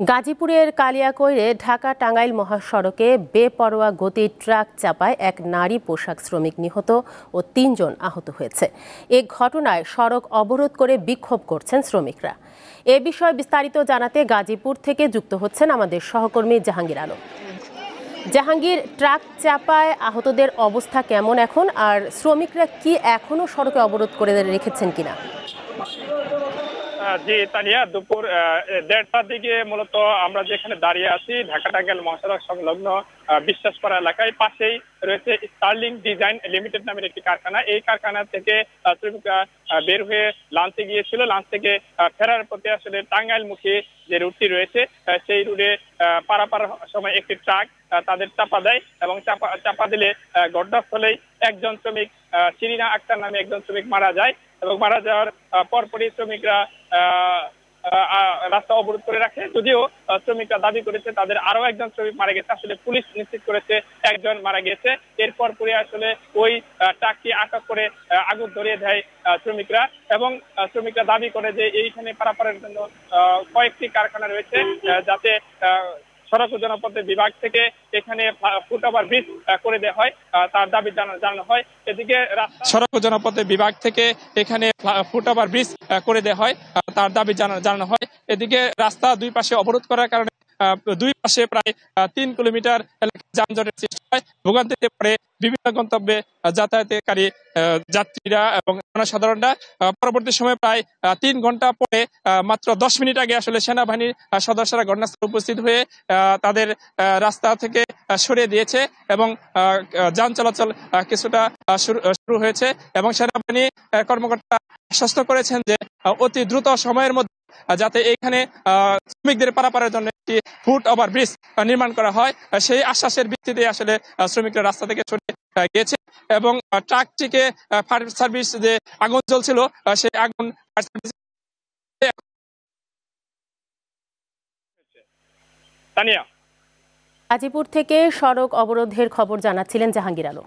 গাজীপুরের কালিয়াকৈরে ঢাকা টাঙ্গাইল মহাসড়কে বেপরোয়া গতির ট্রাক চাপায় এক নারী পোশাক শ্রমিক নিহত ও ৩ জন আহত হয়েছে। এ ঘটনায় সড়ক অবরোধ করে বিক্ষোভ করছেন শ্রমিকরা। এ বিষয়ে বিস্তারিত জানাতে গাজীপুর থেকে যুক্ত হচ্ছেন আমাদের সহকর্মী জাহাঙ্গীর আলম। জাহাঙ্গীর, ট্রাক চাপায় আহতদের অবস্থা কেমন এখন, আর শ্রমিকরা কি এখনো সড়কে অবরোধ করে রেখেছেন কিনা? জি তানিয়া, দুপুর 1:30টার দিকে মূলত আমরা যেখানে দাঁড়িয়ে আছি ঢাকা টাঙ্গাইল মহাসড়ক সংলগ্ন বিশ্বাসপাড়া এলাকায়, পাশেই রয়েছে স্টার্লিং ডিজাইন লিমিটেড নামের একটি কারখানা। এই কারখানা থেকে শ্রমিকরা বের হয়ে লাঞ্চে গিয়েছিল। লাঞ্চ থেকে ফেরার পথে আসলে টাঙ্গাইলমুখী যে রুটটি রয়েছে সেই রুটে পারাপার সময় একটি ট্রাক তাদের চাপা দেয় এবং চাপা দিলে ঘটনাস্থলেই একজন শ্রমিক শিরিনা আক্তার নামে একজন শ্রমিক মারা যায় এবং মারা যাওয়ার পরপরই শ্রমিকরা রাস্তা অবরোধ করে রাখে। যদিও শ্রমিকরা দাবি করেছে তাদের আরো একজন শ্রমিক মারা গেছে, আসলে পুলিশ নিশ্চিত করেছে একজন মারা গেছে। এরপর পরে আসলে ওই ট্রাকটি আটক করে আগুন ধরিয়ে দেয় শ্রমিকরা এবং শ্রমিকরা দাবি করে যে এইখানে পারাপারের জন্য কয়েকটি কারখানা রয়েছে, যাতে সড়ক ও জনপথ বিভাগ থেকে এখানে ফুটওভার ব্রিজ করে দেওয়া হয়, তার দাবি জানানো হয়। এদিকে সড়ক ও জনপথ বিভাগ থেকে এখানে ফুটওভার ব্রিজ করে দেওয়া হয়, তার দাবি জানানো হয়। এদিকে রাস্তা দুই পাশে অবরোধ করার কারণে দুই পাশে প্রায় 3 কিলোমিটার যানজটের সৃষ্টি হয়। ভোগান্তিতে পড়ে বিভিন্ন গন্তব্যে যাতায়াতকারী যাত্রীরা এবং জনসাধারণরা। পরবর্তী সময়ে প্রায় 3 ঘন্টা পরে মাত্র 10 মিনিট আগে আসলে সেনাবাহিনীর সদস্যরা ঘটনাস্থলে উপস্থিত হয়ে তাদের রাস্তা থেকে সরিয়ে দিয়েছে এবং যান চলাচল কিছুটা শুরু হয়েছে এবং সেনাবাহিনী কর্মকর্তা আশ্বস্ত করেছেন যে অতি দ্রুত সময়ের মধ্যে যাতে এখানে শ্রমিকদের পারাপারের জন্য একটি ফুট ওভার ব্রিজ নির্মাণ করা হয়, সেই আশ্বাসের ভিত্তিতে আসলে শ্রমিকরা রাস্তা থেকে সরে গিয়েছে এবং ট্রাকটিকে ফায়ার সার্ভিস যে আগুন জ্বলছিল সেই আগুন গাজীপুর থেকে সড়ক অবরোধের খবর জানাচ্ছিলেন জাহাঙ্গীর আলম।